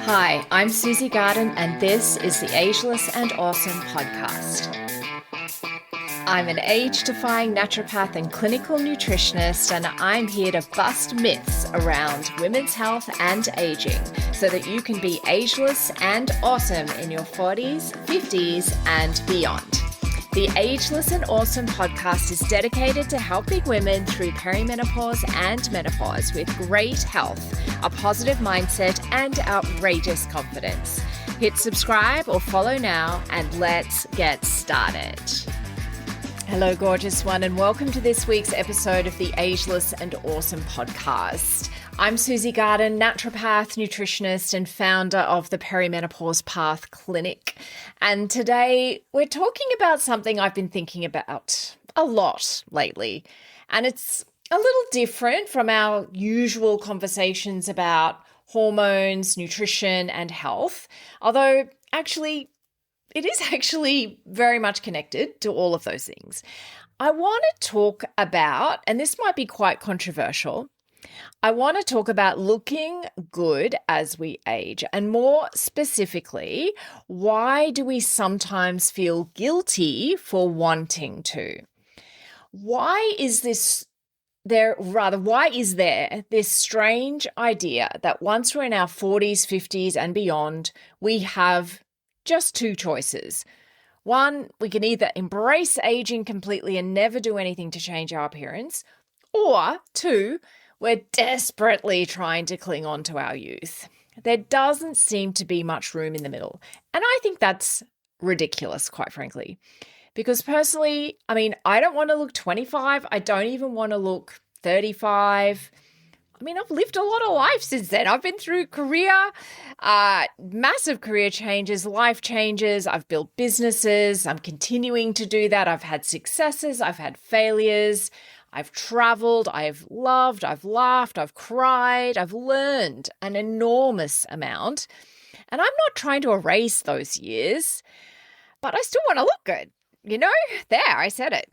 Hi, I'm Susie Garden, and this is the Ageless and Awesome podcast. I'm an age-defying naturopath and clinical nutritionist, and I'm here to bust myths around women's health and aging so that you can be ageless and awesome in your 40s, 50s, and beyond. The Ageless and Awesome podcast is dedicated to helping women through perimenopause and menopause with great health, a positive mindset, and outrageous confidence. Hit subscribe or follow now, and let's get started. Hello, gorgeous one, and welcome to this week's episode of the Ageless and Awesome podcast. I'm Susie Garden, naturopath, nutritionist, and founder of the Perimenopause Path Clinic. And today we're talking about something I've been thinking about a lot lately. And it's a little different from our usual conversations about hormones, nutrition, and health, although it is actually very much connected to all of those things. I want to talk about, and this might be quite controversial, I want to talk about looking good as we age, and more specifically, why do we sometimes feel guilty for wanting to? Why is there this strange idea that once we're in our 40s, 50s, and beyond, we have just two choices? One, we can either embrace aging completely and never do anything to change our appearance, or two, we're desperately trying to cling on to our youth. There doesn't seem to be much room in the middle. And I think that's ridiculous, quite frankly. Because personally, I don't want to look 25. I don't even want to look 35. I've lived a lot of life since then. I've been through massive career changes, life changes. I've built businesses. I'm continuing to do that. I've had successes. I've had failures. I've traveled, I've loved, I've laughed, I've cried, I've learned an enormous amount. And I'm not trying to erase those years, but I still want to look good. I said it.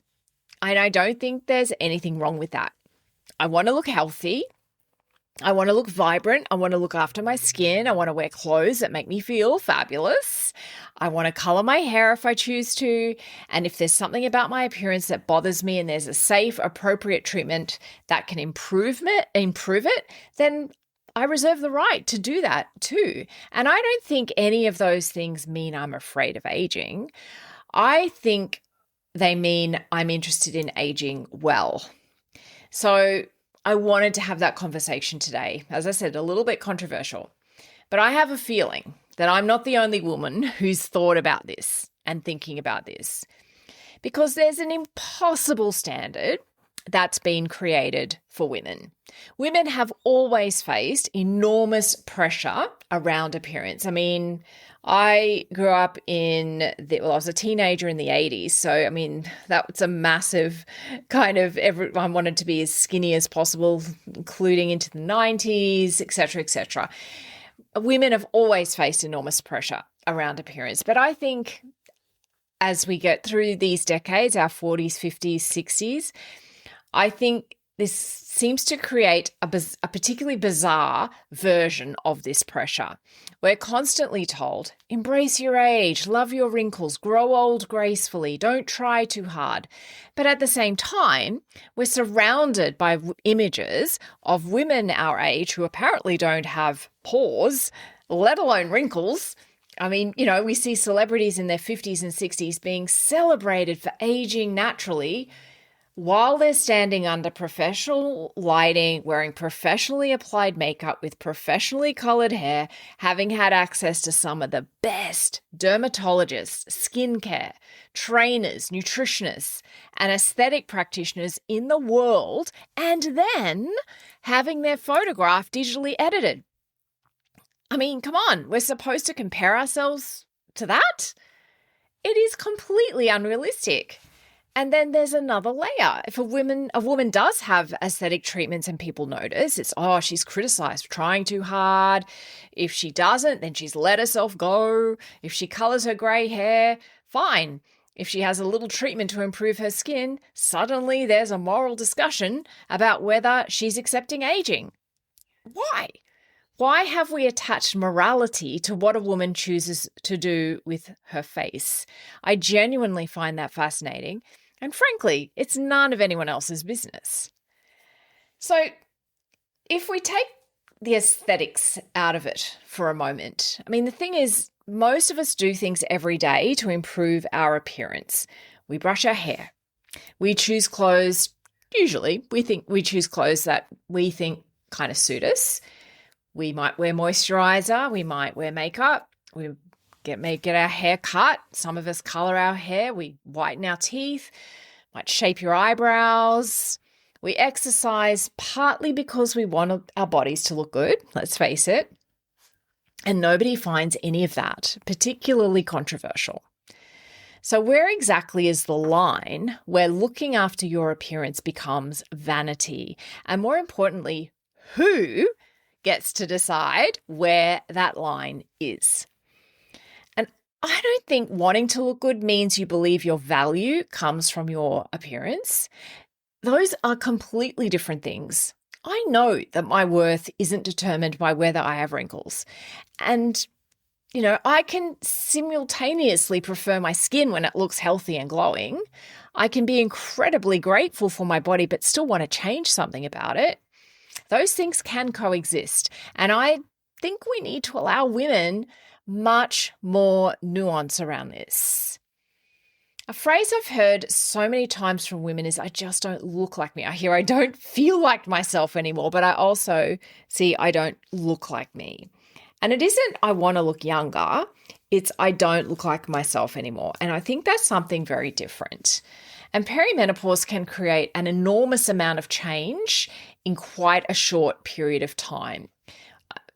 And I don't think there's anything wrong with that. I want to look healthy. I want to look vibrant. I want to look after my skin. I want to wear clothes that make me feel fabulous. I want to color my hair if I choose to. And if there's something about my appearance that bothers me and there's a safe, appropriate treatment that can improve it, then I reserve the right to do that too. And I don't think any of those things mean I'm afraid of aging. I think they mean I'm interested in aging well. So I wanted to have that conversation today. As I said, a little bit controversial, but I have a feeling that I'm not the only woman who's thought about this and thinking about this, because there's an impossible standard that's been created for women. Women have always faced enormous pressure around appearance. I grew up I was a teenager in the 80s. So, that was a massive kind of, everyone wanted to be as skinny as possible, including into the 90s, et cetera, et cetera. Women have always faced enormous pressure around appearance. But I think as we get through these decades, our 40s, 50s, 60s, I think this seems to create a particularly bizarre version of this pressure. We're constantly told, embrace your age, love your wrinkles, grow old gracefully, don't try too hard. But at the same time, we're surrounded by images of women our age who apparently don't have pores, let alone wrinkles. We see celebrities in their 50s and 60s being celebrated for aging naturally, while they're standing under professional lighting, wearing professionally applied makeup with professionally colored hair, having had access to some of the best dermatologists, skincare, trainers, nutritionists, and aesthetic practitioners in the world, and then having their photograph digitally edited. Come on, we're supposed to compare ourselves to that? It is completely unrealistic. And then there's another layer. If a woman does have aesthetic treatments and people notice, it's, she's criticized for trying too hard. If she doesn't, then she's let herself go. If she colors her gray hair, fine. If she has a little treatment to improve her skin, suddenly there's a moral discussion about whether she's accepting aging. Why? Why have we attached morality to what a woman chooses to do with her face? I genuinely find that fascinating. And frankly, it's none of anyone else's business. So if we take the aesthetics out of it for a moment, I mean, the thing is, most of us do things every day to improve our appearance. We brush our hair. We choose clothes. Usually, we choose clothes that we think kind of suit us. We might wear moisturizer. We might wear makeup. We get our hair cut. Some of us color our hair. We whiten our teeth. Might shape your eyebrows. We exercise partly because we want our bodies to look good. Let's face it. And nobody finds any of that particularly controversial. So where exactly is the line where looking after your appearance becomes vanity? And more importantly, who gets to decide where that line is? And I don't think wanting to look good means you believe your value comes from your appearance. Those are completely different things. I know that my worth isn't determined by whether I have wrinkles. And, I can simultaneously prefer my skin when it looks healthy and glowing. I can be incredibly grateful for my body, but still want to change something about it. Those things can coexist. And I think we need to allow women much more nuance around this. A phrase I've heard so many times from women is, I just don't look like me. I hear I don't feel like myself anymore, but I also see I don't look like me. And it isn't I want to look younger, it's I don't look like myself anymore. And I think that's something very different. And perimenopause can create an enormous amount of change in quite a short period of time.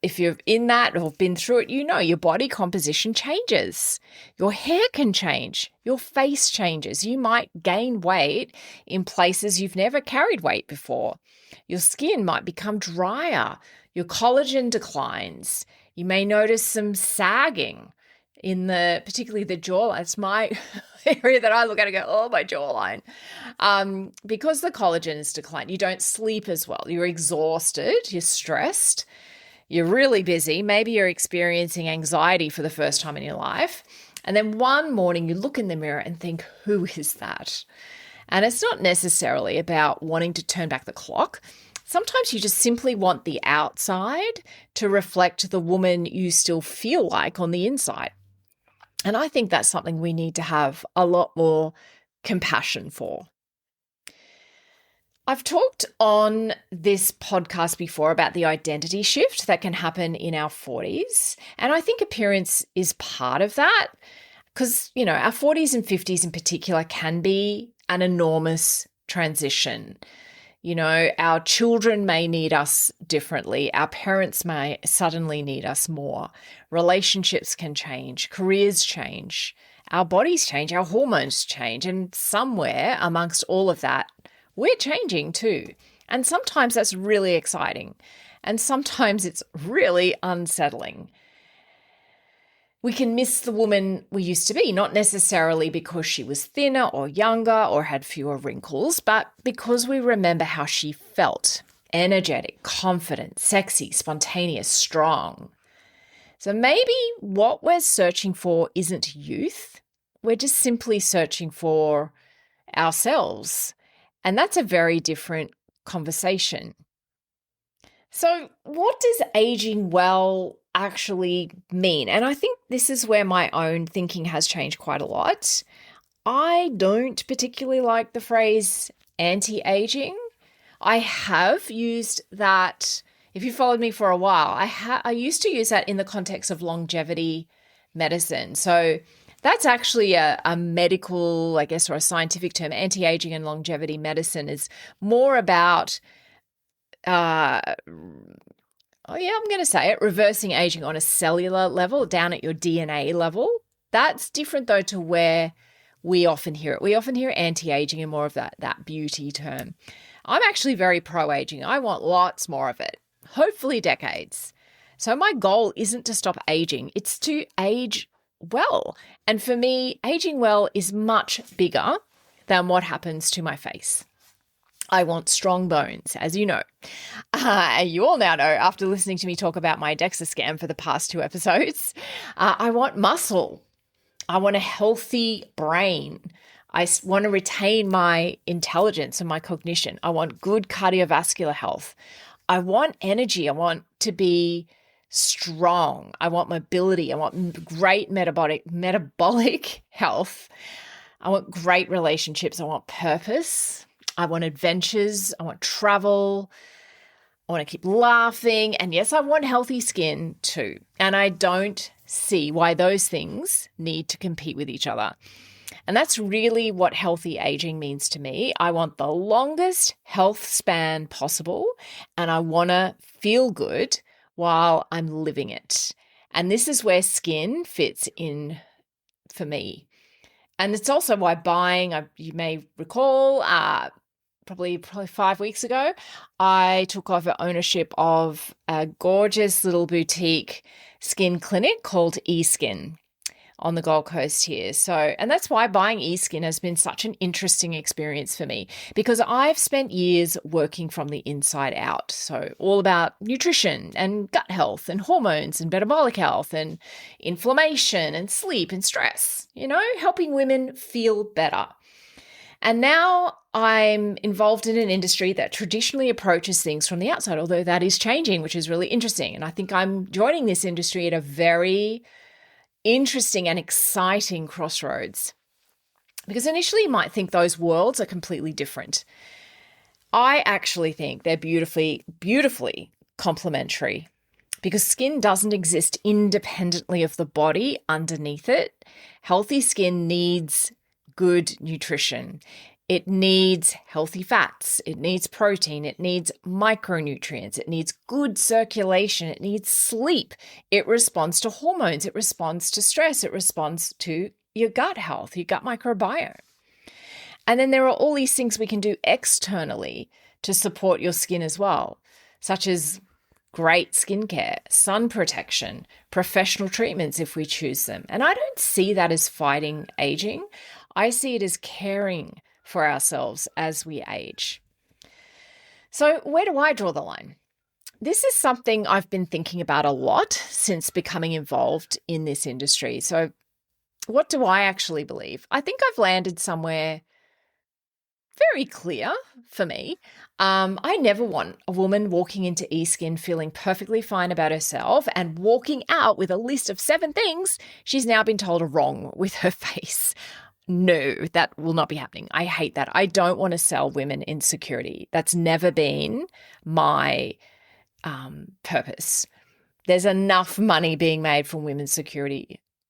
If you're in that or been through it, your body composition changes. Your hair can change. Your face changes. You might gain weight in places you've never carried weight before. Your skin might become drier. Your collagen declines. You may notice some sagging in particularly the jawline. It's my area that I look at and go, oh, my jawline. Because the collagen is declined, you don't sleep as well. You're exhausted. You're stressed. You're really busy. Maybe you're experiencing anxiety for the first time in your life. And then one morning you look in the mirror and think, who is that? And it's not necessarily about wanting to turn back the clock. Sometimes you just simply want the outside to reflect the woman you still feel like on the inside. And I think that's something we need to have a lot more compassion for. I've talked on this podcast before about the identity shift that can happen in our 40s. And I think appearance is part of that because, our 40s and 50s in particular can be an enormous transition. Our children may need us differently. Our parents may suddenly need us more. Relationships can change. Careers change. Our bodies change. Our hormones change. And somewhere amongst all of that, we're changing too. And sometimes that's really exciting. And sometimes it's really unsettling. We can miss the woman we used to be, not necessarily because she was thinner or younger or had fewer wrinkles, but because we remember how she felt: energetic, confident, sexy, spontaneous, strong. So maybe what we're searching for isn't youth. We're just simply searching for ourselves. And that's a very different conversation. So what does aging well actually mean? And I think this is where my own thinking has changed quite a lot. I don't particularly like the phrase anti-aging. I have used that. If you followed me for a while, I used to use that in the context of longevity medicine. So that's actually a medical, I guess, or a scientific term. Anti-aging and longevity medicine is more about I'm going to say it, reversing aging on a cellular level, down at your DNA level. That's different, though, to where we often hear it. We often hear anti-aging and more of that beauty term. I'm actually very pro-aging. I want lots more of it, hopefully decades. So my goal isn't to stop aging. It's to age well. And for me, aging well is much bigger than what happens to my face. I want strong bones, as you know. And you all now know after listening to me talk about my DEXA scan for the past 2 episodes. I want muscle. I want a healthy brain. I want to retain my intelligence and my cognition. I want good cardiovascular health. I want energy. I want to be strong. I want mobility. I want great metabolic health. I want great relationships. I want purpose. I want adventures. I want travel. I want to keep laughing. And yes, I want healthy skin too. And I don't see why those things need to compete with each other. And that's really what healthy aging means to me. I want the longest health span possible, and I want to feel good while I'm living it. And this is where skin fits in for me. And it's also why buying, you may recall, probably 5 weeks ago, I took over ownership of a gorgeous little boutique skin clinic called eSkin on the Gold Coast here. And that's why buying eSkin has been such an interesting experience for me, because I've spent years working from the inside out. So all about nutrition and gut health and hormones and metabolic health and inflammation and sleep and stress, helping women feel better. And now I'm involved in an industry that traditionally approaches things from the outside, although that is changing, which is really interesting. And I think I'm joining this industry at a very interesting and exciting crossroads, because initially you might think those worlds are completely different. I actually think they're beautifully, beautifully complementary, because skin doesn't exist independently of the body underneath it. Healthy skin needs good nutrition. It needs healthy fats. It needs protein. It needs micronutrients. It needs good circulation. It needs sleep. It responds to hormones. It responds to stress. It responds to your gut health, your gut microbiome. And then there are all these things we can do externally to support your skin as well, such as great skincare, sun protection, professional treatments if we choose them. And I don't see that as fighting aging. I see it as caring for ourselves as we age. So where do I draw the line? This is something I've been thinking about a lot since becoming involved in this industry. So what do I actually believe? I think I've landed somewhere very clear for me. I never want a woman walking into eSkin feeling perfectly fine about herself and walking out with a list of 7 things she's now been told are wrong with her face. No, that will not be happening. I hate that. I don't want to sell women insecurity. That's never been my purpose. There's enough money being made from women's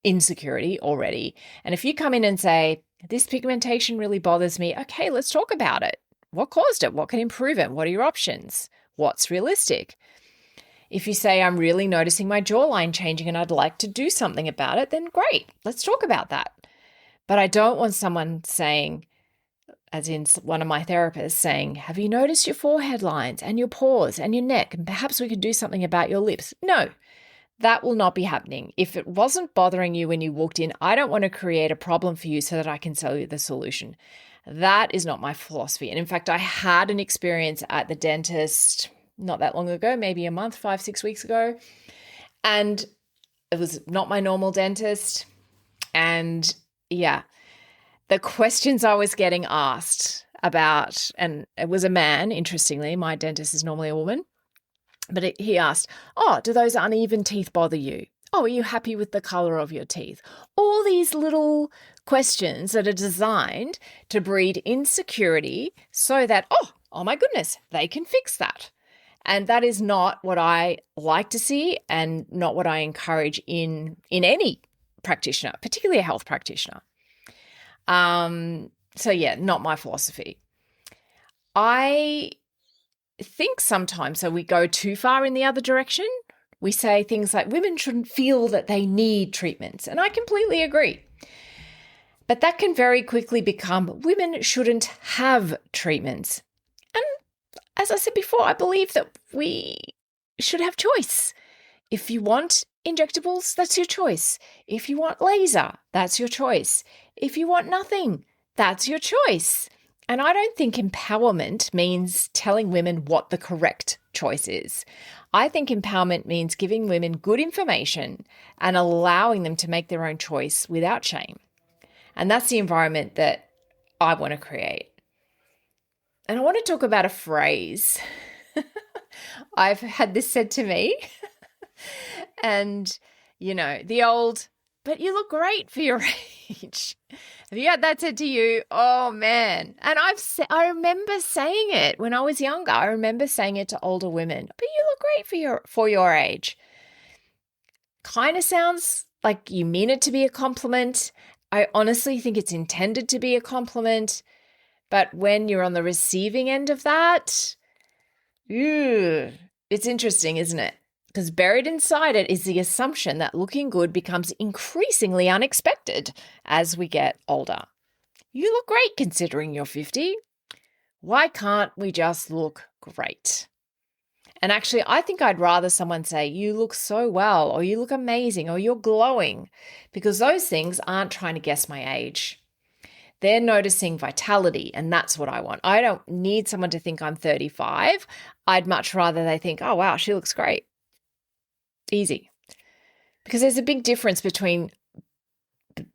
insecurity already. And if you come in and say, this pigmentation really bothers me, okay, let's talk about it. What caused it? What can improve it? What are your options? What's realistic? If you say, I'm really noticing my jawline changing and I'd like to do something about it, then great, let's talk about that. But I don't want someone saying, as in one of my therapists saying, have you noticed your forehead lines and your pores and your neck? And perhaps we could do something about your lips. No, that will not be happening. If it wasn't bothering you when you walked in, I don't want to create a problem for you so that I can sell you the solution. That is not my philosophy. And in fact, I had an experience at the dentist not that long ago, maybe a month, 5, 6 weeks ago. And it was not my normal dentist. And yeah, the questions I was getting asked about, and it was a man, interestingly, my dentist is normally a woman, but he asked, do those uneven teeth bother you? Are you happy with the color of your teeth? All these little questions that are designed to breed insecurity so that, oh my goodness, they can fix that. And that is not what I like to see and not what I encourage in any practitioner, particularly a health practitioner. So yeah, not my philosophy. I think sometimes we go too far in the other direction. We say things like women shouldn't feel that they need treatments. And I completely agree. But that can very quickly become women shouldn't have treatments. And as I said before, I believe that we should have choice. If you want injectables, that's your choice. If you want laser, that's your choice. If you want nothing, that's your choice. And I don't think empowerment means telling women what the correct choice is. I think empowerment means giving women good information and allowing them to make their own choice without shame. And that's the environment that I want to create. And I want to talk about a phrase. I've had this said to me. And, the old, but you look great for your age. Have you had that said to you? Oh, man. And I remember saying it when I was younger. I remember saying it to older women, but you look great for your age. Kind of sounds like you mean it to be a compliment. I honestly think it's intended to be a compliment. But when you're on the receiving end of that, it's interesting, isn't it? Because buried inside it is the assumption that looking good becomes increasingly unexpected as we get older. You look great considering you're 50. Why can't we just look great? And actually, I think I'd rather someone say, you look so well, or you look amazing, or you're glowing, because those things aren't trying to guess my age. They're noticing vitality, and that's what I want. I don't need someone to think I'm 35. I'd much rather they think, oh, wow, she looks great. Easy. Because there's a big difference between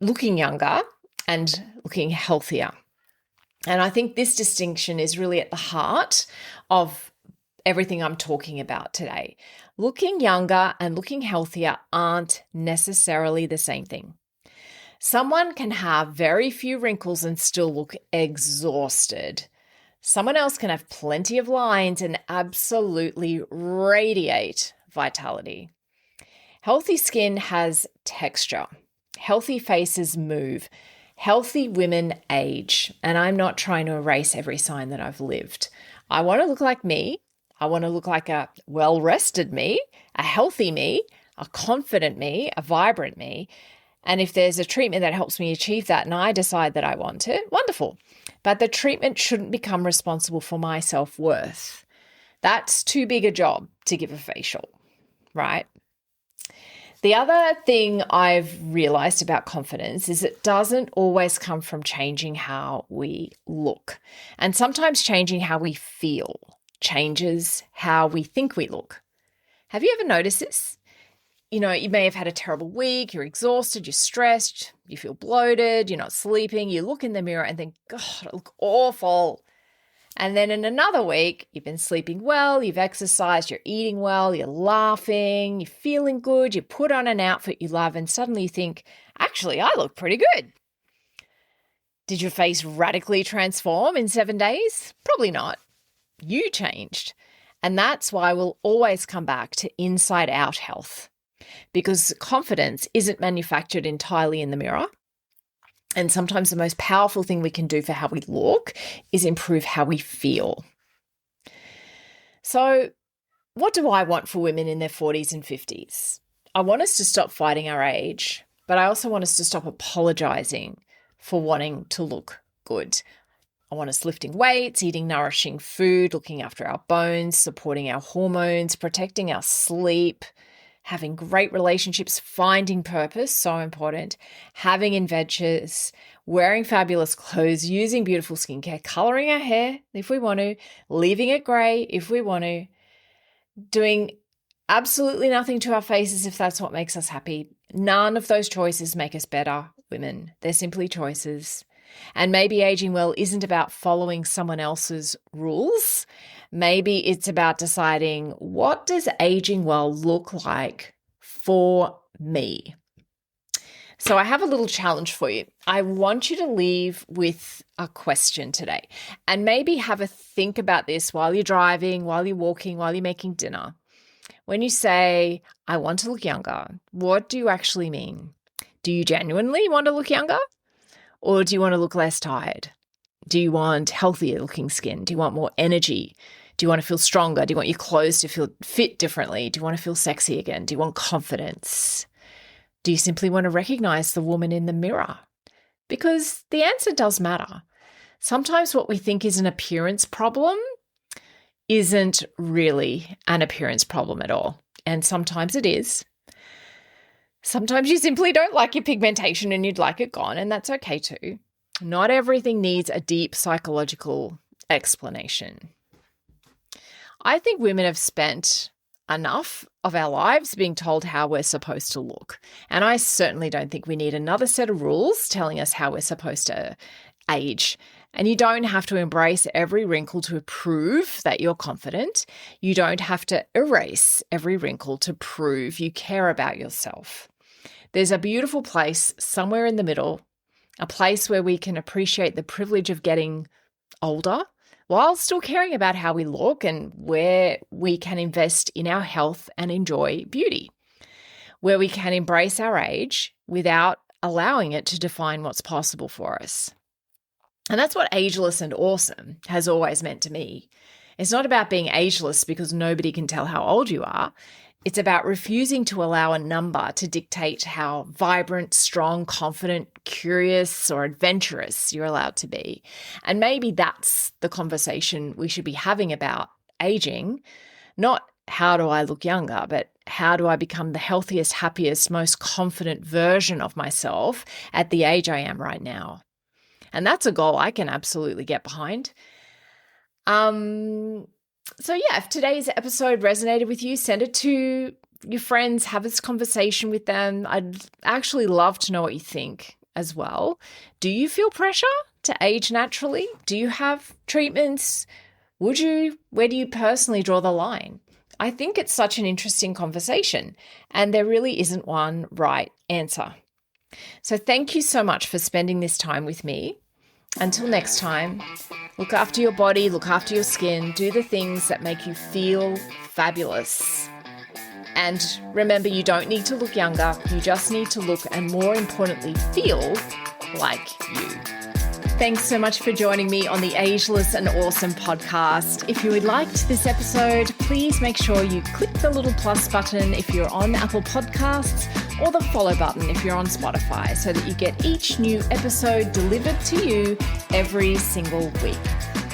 looking younger and looking healthier. And I think this distinction is really at the heart of everything I'm talking about today. Looking younger and looking healthier aren't necessarily the same thing. Someone can have very few wrinkles and still look exhausted. Someone else can have plenty of lines and absolutely radiate vitality. Healthy skin has texture. Healthy faces move. Healthy women age. And I'm not trying to erase every sign that I've lived. I want to look like me. I want to look like a well-rested me, a healthy me, a confident me, a vibrant me. And if there's a treatment that helps me achieve that and I decide that I want it, wonderful. But the treatment shouldn't become responsible for my self-worth. That's too big a job to give a facial, right? The other thing I've realized about confidence is it doesn't always come from changing how we look. And sometimes changing how we feel changes how we think we look. Have you ever noticed this? You may have had a terrible week, you're exhausted, you're stressed, you feel bloated, you're not sleeping, you look in the mirror and think, God, I look awful. And then in another week, you've been sleeping well, you've exercised, you're eating well, you're laughing, you're feeling good, you put on an outfit you love, and suddenly you think, actually, I look pretty good. Did your face radically transform in 7 days? Probably not. You changed. And that's why we'll always come back to inside-out health, because confidence isn't manufactured entirely in the mirror. And sometimes the most powerful thing we can do for how we look is improve how we feel. So what do I want for women in their 40s and 50s? I want us to stop fighting our age, but I also want us to stop apologizing for wanting to look good. I want us lifting weights, eating nourishing food, looking after our bones, supporting our hormones, protecting our sleep, having great relationships, finding purpose, so important, having adventures, wearing fabulous clothes, using beautiful skincare, coloring our hair if we want to, leaving it grey if we want to, doing absolutely nothing to our faces if that's what makes us happy. None of those choices make us better women. They're simply choices. And maybe aging well isn't about following someone else's rules. Maybe it's about deciding, what does aging well look like for me? So I have a little challenge for you. I want you to leave with a question today and maybe have a think about this while you're driving, while you're walking, while you're making dinner. When you say, I want to look younger, what do you actually mean? Do you genuinely want to look younger? Or do you want to look less tired? Do you want healthier looking skin? Do you want more energy? Do you want to feel stronger? Do you want your clothes to feel fit differently? Do you want to feel sexy again? Do you want confidence? Do you simply want to recognize the woman in the mirror? Because the answer does matter. Sometimes what we think is an appearance problem isn't really an appearance problem at all. And sometimes it is. Sometimes you simply don't like your pigmentation and you'd like it gone, and that's okay too. Not everything needs a deep psychological explanation. I think women have spent enough of our lives being told how we're supposed to look. And I certainly don't think we need another set of rules telling us how we're supposed to age. And you don't have to embrace every wrinkle to prove that you're confident. You don't have to erase every wrinkle to prove you care about yourself. There's a beautiful place somewhere in the middle, a place where we can appreciate the privilege of getting older while still caring about how we look and where we can invest in our health and enjoy beauty, where we can embrace our age without allowing it to define what's possible for us. And that's what ageless and awesome has always meant to me. It's not about being ageless because nobody can tell how old you are. It's about refusing to allow a number to dictate how vibrant, strong, confident, curious, or adventurous you're allowed to be. And maybe that's the conversation we should be having about aging, not how do I look younger, but how do I become the healthiest, happiest, most confident version of myself at the age I am right now. And that's a goal I can absolutely get behind. So yeah, if today's episode resonated with you, send it to your friends, have this conversation with them. I'd actually love to know what you think as well. Do you feel pressure to age naturally? Do you have treatments? Would you? Where do you personally draw the line? I think it's such an interesting conversation, and there really isn't one right answer. So thank you so much for spending this time with me. Until next time, look after your body, look after your skin, do the things that make you feel fabulous. And remember, you don't need to look younger, you just need to look and, more importantly, feel like you. Thanks so much for joining me on the Ageless and Awesome podcast. If you liked this episode, please make sure you click the little plus button if you're on Apple Podcasts, or the follow button if you're on Spotify, so that you get each new episode delivered to you every single week.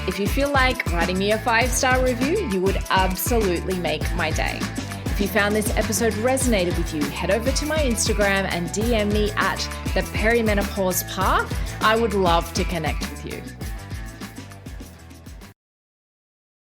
If you feel like writing me a 5-star review, you would absolutely make my day. If you found this episode resonated with you, head over to my Instagram and DM me at the Perimenopause Path. I would love to connect with you.